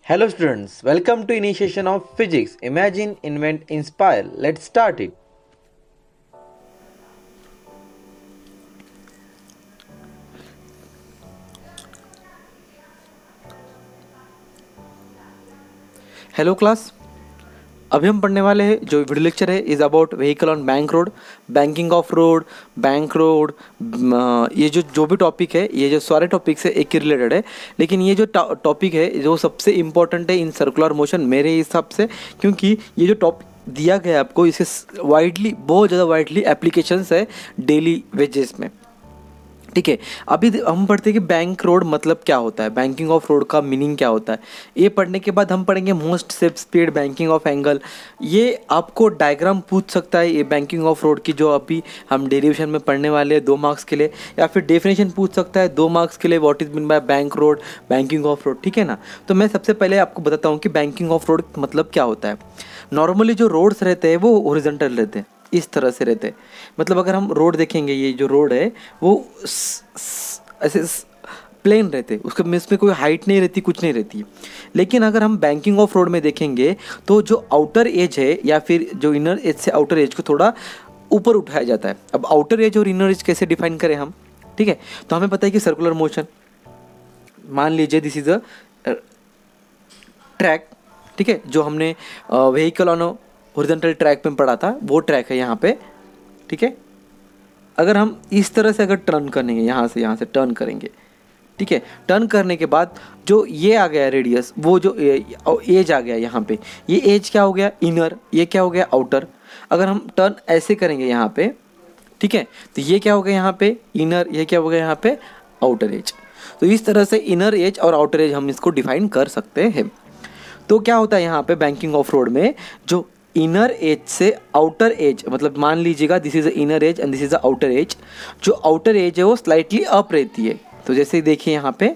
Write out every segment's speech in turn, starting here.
Hello students, welcome to initiation of physics. Imagine, invent, inspire. Let's start it. Hello class. अभी हम पढ़ने वाले हैं जो वीडियो लेक्चर है is about vehicle on bank road, banking of road, bank road. ये जो भी टॉपिक है, ये जो सारे टॉपिक से एक ही रिलेटेड है, लेकिन ये जो टॉपिक है जो सबसे इम्पोर्टेंट है इन सर्कुलर मोशन मेरे हिसाब से, क्योंकि ये जो टॉपिक दिया गया है आपको, इसे वाइडली, बहुत ज़्यादा वाइडली एप्लीकेशंस है डेली वेजेस में। ठीक है, अभी हम पढ़ते हैं कि बैंक रोड मतलब क्या होता है, बैंकिंग ऑफ रोड का मीनिंग क्या होता है। ये पढ़ने के बाद हम पढ़ेंगे most safe speed, banking of angle. ये आपको डायग्राम पूछ सकता है ये बैंकिंग ऑफ रोड की, जो अभी हम डेरिवेशन में पढ़ने वाले हैं 2 मार्क्स के लिए, या फिर डेफिनेशन पूछ सकता है 2 मार्क्स के लिए, what is mean by bank road, banking of road. ठीक है ना। तो मैं सबसे पहले आपको बताता हूँ कि बैंकिंग ऑफ रोड मतलब क्या होता है। नॉर्मली जो रोड्स रहते हैं वो हॉरिजॉन्टल रहते हैं, इस तरह से रहते हैं। मतलब अगर हम रोड देखेंगे, ये जो रोड है वो ऐसे प्लेन रहते हैं, उसके में इसमें कोई हाइट नहीं रहती, कुछ नहीं रहती। लेकिन अगर हम बैंकिंग ऑफ रोड में देखेंगे तो जो आउटर एज है या फिर जो इनर एज से आउटर एज को थोड़ा ऊपर उठाया जाता है। अब आउटर एज और इनर एज कैसे डिफाइन करें हम, ठीक है। तो हमें पता है कि सर्कुलर मोशन, मान लीजिए दिस इज अ ट्रैक, ठीक है, जो हमने व्हीकल ऑन हॉरिजॉन्टल ट्रैक पे पढ़ा था, वो ट्रैक है यहाँ पे। ठीक है, अगर हम इस तरह से अगर टर्न करेंगे, यहाँ से टर्न करेंगे, ठीक है, टर्न करने के बाद जो ये आ गया रेडियस, वो जो एज आ गया यहाँ पे, ये एज क्या हो गया, इनर, ये क्या हो गया, आउटर। अगर हम टर्न ऐसे करेंगे यहाँ पे, ठीक है, तो ये क्या हो गया यहाँ पे, इनर, ये क्या हो गया यहाँ पे, आउटर एज। तो इस तरह से इनर एज और आउटर एज हम इसको डिफाइन कर सकते हैं। तो क्या होता है यहाँ पे बैंकिंग ऑफ रोड में, जो इनर एज से आउटर एज, मतलब मान लीजिएगा this is a inner as and this is a outer as, जो आउटर एज है वो स्लाइटली अप रहती है। तो जैसे देखिए यहाँ पे,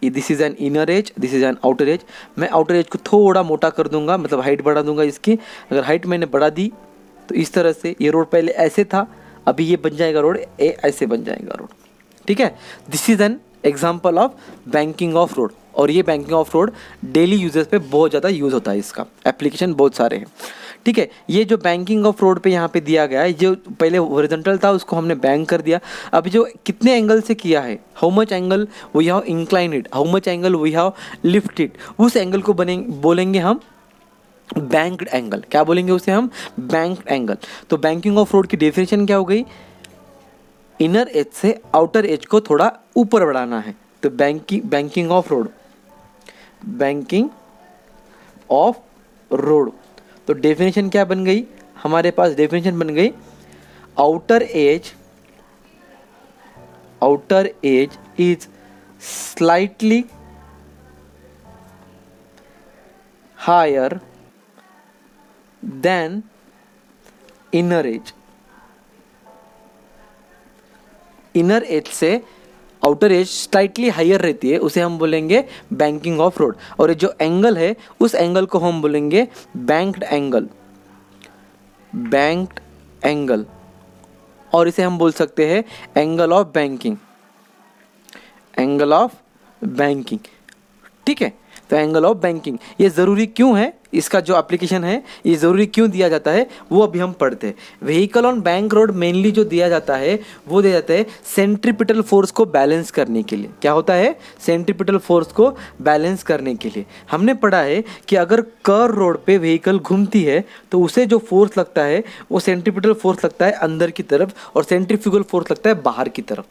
this is an inner as, this is an outer as. मैं आउटर एज को थोड़ा मोटा कर दूंगा, मतलब हाइट बढ़ा दूंगा इसकी। अगर हाइट मैंने बढ़ा दी तो इस तरह से, ये रोड पहले ऐसे था, अभी ये बन जाएगा रोड, ऐसे बन जाएगा रोड। ठीक है, this is an example of banking of road. और ये banking of road daily uses पे बहुत ज़्यादा यूज़ होता है, इसका एप्लीकेशन बहुत सारे हैं। ठीक है, ये जो बैंकिंग ऑफ रोड पे यहाँ पे दिया गया है, जो पहले हॉरिजॉन्टल था उसको हमने बैंक कर दिया। अभी जो कितने एंगल से किया है, how much angle we have inclined, how much angle we have lifted, उस एंगल को बोलेंगे हम बैंक्ड एंगल। क्या बोलेंगे उसे हम, बैंक्ड एंगल। तो बैंकिंग ऑफ रोड की डेफिनेशन क्या हो गई, इनर एज से आउटर एज को थोड़ा ऊपर बढ़ाना है। तो banking of road, banking of road. तो डेफिनेशन क्या बन गई हमारे पास, डेफिनेशन बन गई outer edge is slightly higher then inner edge. Inner edge से आउटर एज स्लाइटली हायर रहती है, उसे हम बोलेंगे बैंकिंग ऑफ रोड। और ये जो एंगल है, उस एंगल को हम बोलेंगे बैंक्ड एंगल, बैंक्ड एंगल। और इसे हम बोल सकते हैं angle of banking, angle of banking. ठीक है, तो एंगल ऑफ बैंकिंग ये ज़रूरी क्यों है, इसका जो एप्लीकेशन है ये ज़रूरी क्यों दिया जाता है, वो अभी हम पढ़ते हैं। Vehicle on bank road mainly जो दिया जाता है, वो दिया जाता है सेंट्रीपिटल फोर्स को बैलेंस करने के लिए। क्या होता है, सेंट्रीपिटल फोर्स को बैलेंस करने के लिए। हमने पढ़ा है कि अगर कर्व रोड पे व्हीकल घूमती है तो उसे जो फोर्स लगता है वो सेंट्रीपिटल फोर्स लगता है अंदर की तरफ, और सेंट्रीफ्यूगल फोर्स लगता है बाहर की तरफ।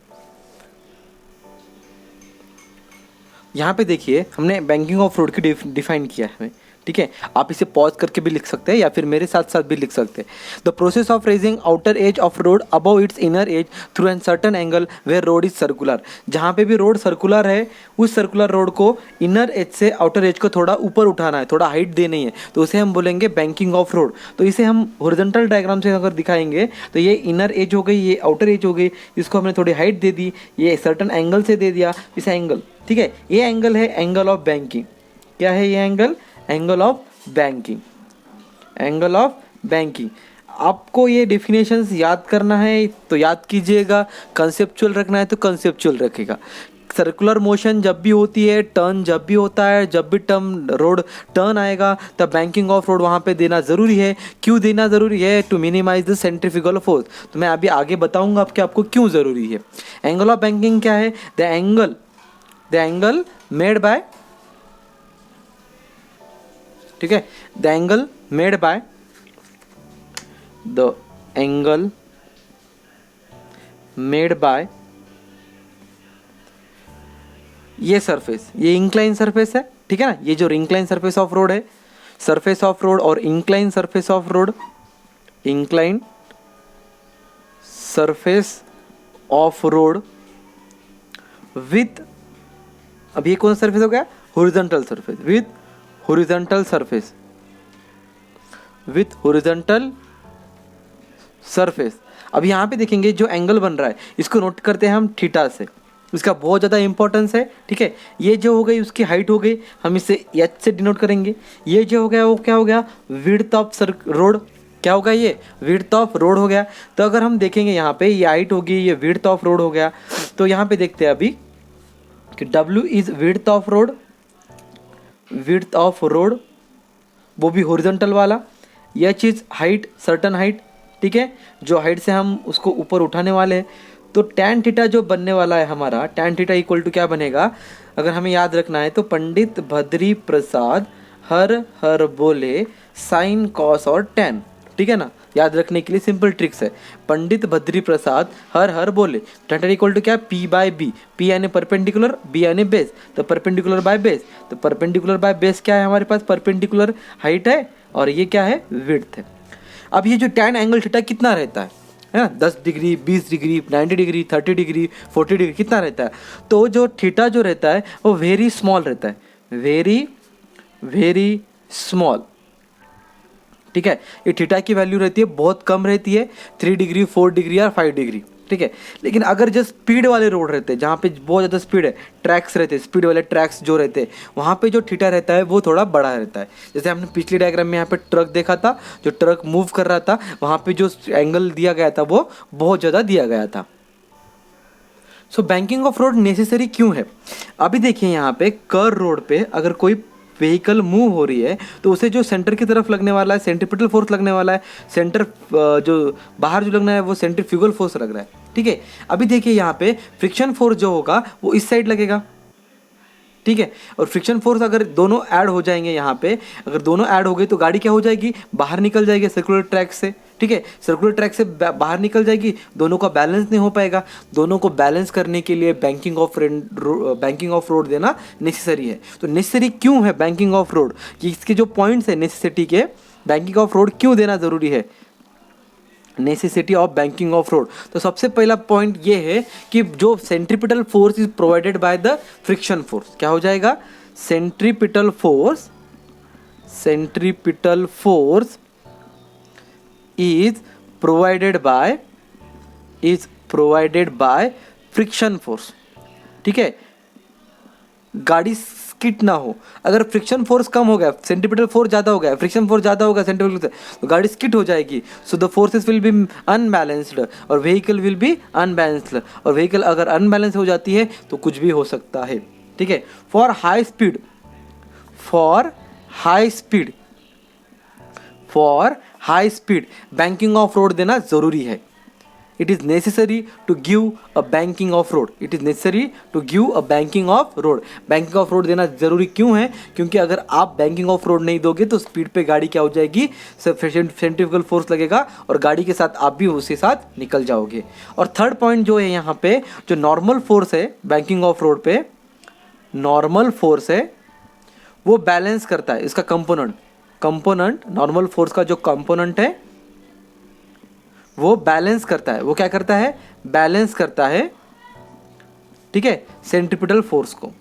यहाँ पे देखिए हमने बैंकिंग ऑफ रोड की डिफाइन किया है, ठीक है। आप इसे पॉज करके भी लिख सकते हैं या फिर मेरे साथ साथ भी लिख सकते हैं। The process of raising outer edge of road above its inner edge through an certain angle where road is circular. जहाँ पे भी रोड सर्कुलर है, उस सर्कुलर रोड को इनर एज से आउटर एज को थोड़ा ऊपर उठाना है, थोड़ा हाइट देनी है, तो उसे हम बोलेंगे बैंकिंग ऑफ रोड। तो इसे हम हॉरिजॉन्टल डायग्राम से अगर दिखाएंगे तो ये इनर एज हो गई, ये आउटर एज हो गई, इसको हमने थोड़ी हाइट दे दी, ये सर्टन एंगल से दे दिया इस एंगल। ठीक है, ये एंगल है एंगल ऑफ बैंकिंग। क्या है ये angle, angle of banking, angle of banking. आपको ये डेफिनेशंस याद करना है तो याद कीजिएगा, कंसेप्चुअल रखना है तो कंसेप्चुअल रखेगा। सर्कुलर मोशन जब भी होती है, टर्न जब भी होता है, जब भी रोड टर्न आएगा तब बैंकिंग ऑफ रोड वहाँ पे देना ज़रूरी है। क्यों देना ज़रूरी है? To minimise the centrifugal force. तो मैं अभी आगे बताऊँगा आपको क्यों ज़रूरी है। एंगल ऑफ बैंकिंग क्या है? द एंगल मेड बाय, ठीक है, द एंगल मेड बाय ये सरफेस, ये इंक्लाइन सरफेस है, ठीक है ना। ये जो इंक्लाइन सरफेस ऑफ रोड है, सरफेस ऑफ रोड और incline surface of road, incline surface of road with, अब ये कौन सा सरफेस हो गया? Horizontal surface, with horizontal surface, with horizontal surface. अब यहाँ पे देखेंगे जो एंगल बन रहा है इसको नोट करते हैं हम थीटा से, इसका बहुत ज़्यादा इंपॉर्टेंस है, ठीक है। ये जो हो गई उसकी हाइट हो गई, हम इसे एच से डिनोट करेंगे। ये जो हो गया वो क्या हो गया? Width of road. क्या होगा? ये विड्थ ऑफ रोड हो गया। तो अगर हम देखेंगे यहाँ पे ये हाइट होगी, ये विड्थ ऑफ रोड हो गया। तो यहाँ पे देखते हैं अभी कि W is width of road, width of road वो भी हॉरिजॉन्टल वाला। यह चीज़ हाइट, सर्टन हाइट, ठीक है, जो हाइट से हम उसको ऊपर उठाने वाले हैं। तो टैन थीटा जो बनने वाला है हमारा, टैन थीटा इक्वल टू क्या बनेगा? अगर हमें याद रखना है तो पंडित भद्री प्रसाद हर हर बोले साइन कॉस और टैन, ठीक है ना। याद रखने के लिए सिंपल ट्रिक्स है। पंडित भद्री प्रसाद हर हर बोले, टैन थीटा इक्वल टू क्या? P by B. P यानी परपेंडिकुलर, B यानी बेस, तो परपेंडिकुलर बाय बेस। तो परपेंडिकुलर बाय बेस क्या है हमारे पास? परपेंडिकुलर हाइट है और ये क्या है? विड्थ है। अब ये जो टैन एंगल थीटा कितना रहता है ना? 10 degree, 20 degree, 90 degree, 30 degree, 40 degree, कितना रहता है? तो जो थीटा जो रहता है वो वेरी स्मॉल रहता है, वेरी स्मॉल, ठीक है। ये थीटा की वैल्यू रहती है बहुत कम रहती है, 3 डिग्री, 4 डिग्री या 5 डिग्री, ठीक है। लेकिन अगर जो स्पीड वाले रोड रहते हैं, जहाँ पे बहुत ज़्यादा स्पीड है, ट्रैक्स रहते हैं, स्पीड वाले ट्रैक्स जो रहते हैं, वहाँ पे जो थीटा रहता है वो थोड़ा बड़ा रहता है। जैसे हमने पिछली डायग्राम में यहाँ पे ट्रक देखा था, जो ट्रक मूव कर रहा था, वहाँ पे जो एंगल दिया गया था वो बहुत ज़्यादा दिया गया था। सो बैंकिंग ऑफ रोड नेसेसरी क्यों है? अभी देखिए यहाँ पे कर्व रोड पे अगर कोई व्हीकल मूव हो रही है तो उसे जो सेंटर की तरफ लगने वाला है सेंट्रीपिटल फोर्स लगने वाला है, सेंटर जो बाहर जो लगना है वो सेंट्रीफ्यूगल फोर्स लग रहा है, ठीक है। अभी देखिए यहाँ पे फ्रिक्शन फोर्स जो होगा वो इस साइड लगेगा, ठीक है। और फ्रिक्शन फोर्स अगर दोनों ऐड हो जाएंगे यहाँ पे, अगर दोनों ऐड हो गई तो गाड़ी क्या हो जाएगी? बाहर निकल जाएगी सर्कुलर ट्रैक से, ठीक है। सर्कुलर ट्रैक से बाहर निकल जाएगी, दोनों का बैलेंस नहीं हो पाएगा। दोनों को बैलेंस करने के लिए बैंकिंग ऑफ रोड देना नेसेसरी है। तो नेसेसरी क्यों है बैंकिंग ऑफ रोड? कि इसके जो पॉइंट्स है नेसेसिटी के, बैंकिंग ऑफ रोड क्यों देना ज़रूरी है? Necessity of banking of road. तो सबसे पहला पॉइंट ये है कि जो centripetal force is provided by the friction force, क्या हो जाएगा? Centripetal force is provided by friction force, ठीक है। गाड़ी स्किट ना हो, अगर फ्रिक्शन फोर्स कम हो गया, सेंट्रीपिटल फोर्स ज़्यादा हो गया, फ्रिक्शन फोर्स ज़्यादा होगा सेंट्रीपिटल, तो गाड़ी स्किट हो जाएगी। So the forces will be unbalanced और व्हीकल विल बी अनबैलेंस्ड, और व्हीकल अगर अनबैलेंस हो जाती है तो कुछ भी हो सकता है, ठीक है। For high speed banking of road देना ज़रूरी है। It is necessary to give a banking of road, banking of road देना ज़रूरी क्यों है? क्योंकि अगर आप बैंकिंग ऑफ रोड नहीं दोगे तो स्पीड पे गाड़ी क्या हो जाएगी? सेंट्रीफ्यूगल फोर्स लगेगा और गाड़ी के साथ आप भी उसके साथ निकल जाओगे। और थर्ड पॉइंट जो है यहाँ पे, जो नॉर्मल फोर्स है बैंकिंग ऑफ रोड पे, नॉर्मल फोर्स है वो बैलेंस करता है इसका कंपोनेंट नॉर्मल फोर्स का जो कंपोनेंट है वो बैलेंस करता है। वो क्या करता है? बैलेंस करता है, ठीक है, सेंट्रीपिटल फोर्स को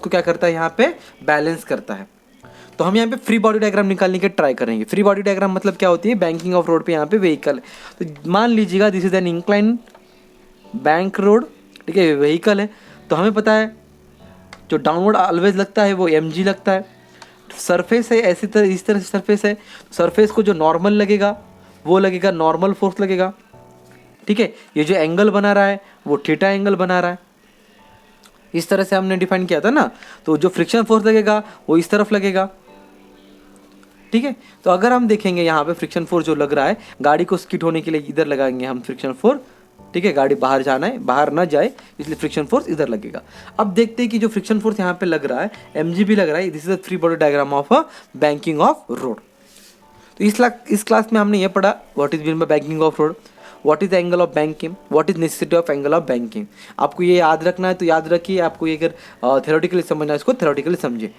क्या करता है? यहाँ पे बैलेंस करता है। तो हम यहाँ पे फ्री बॉडी डायग्राम निकालने के ट्राई करेंगे। फ्री बॉडी डायग्राम मतलब क्या होती है? बैंकिंग ऑफ रोड पे यहाँ पे व्हीकल, तो मान लीजिएगा this is an incline bank road, ठीक है, व्हीकल है। तो हमें पता है जो डाउनवर्ड ऑलवेज लगता है वो mg लगता है। सरफेस है इस तरह से सरफेस है, सरफेस को जो नॉर्मल लगेगा वो लगेगा नॉर्मल फोर्स लगेगा, ठीक है। ये जो एंगल बना रहा है वो थीटा एंगल बना रहा है, इस तरह से हमने डिफाइन किया था ना। तो जो फ्रिक्शन फोर्स लगेगा वो इस तरफ लगेगा, ठीक है। तो अगर हम देखेंगे यहाँ पे फ्रिक्शन फोर्स जो लग रहा है, गाड़ी को स्किड होने के लिए इधर लगाएंगे हम फ्रिक्शन फोर्स, ठीक है। गाड़ी बाहर जाना है, बाहर ना जाए, इसलिए फ्रिक्शन फोर्स इधर लगेगा। अब देखते हैं कि जो फ्रिक्शन फोर्स यहाँ पे लग रहा है, mg भी लग रहा है। This is a free body diagram of a banking of road. तो इस क्लास में हमने ये पढ़ा, what is mean by banking of road, what is the angle of banking, what is necessity of angle of banking. आपको ये याद रखना है तो याद रखिए, आपको ये अगर थ्योरेटिकली समझना है इसको थ्योरेटिकली समझिए,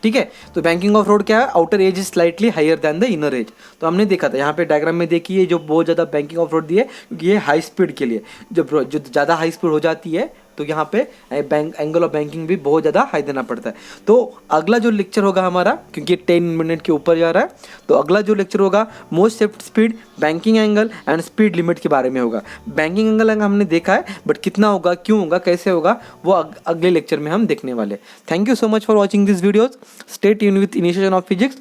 ठीक है। तो बैंकिंग ऑफ रोड क्या है, outer edge is slightly higher than the inner edge. तो हमने देखा था यहाँ पे डायग्राम में, देखिए जो बहुत ज़्यादा बैंकिंग ऑफ रोड दी है, क्योंकि ये हाई स्पीड के लिए, जब जो ज़्यादा हाई स्पीड हो जाती है तो यहाँ पे एंगल ऑफ बैंकिंग भी बहुत ज़्यादा हाई देना पड़ता है। तो अगला जो लेक्चर होगा हमारा, क्योंकि 10 मिनट के ऊपर जा रहा है, तो अगला जो लेक्चर होगा most safe speed, banking angle and speed limit के बारे में होगा। बैंकिंग एंगल हमने देखा है, बट कितना होगा, क्यों होगा, कैसे होगा, वो अगले लेक्चर में हम देखने वाले। Thank you so much for watching this videos. Stay tuned with initiation of physics.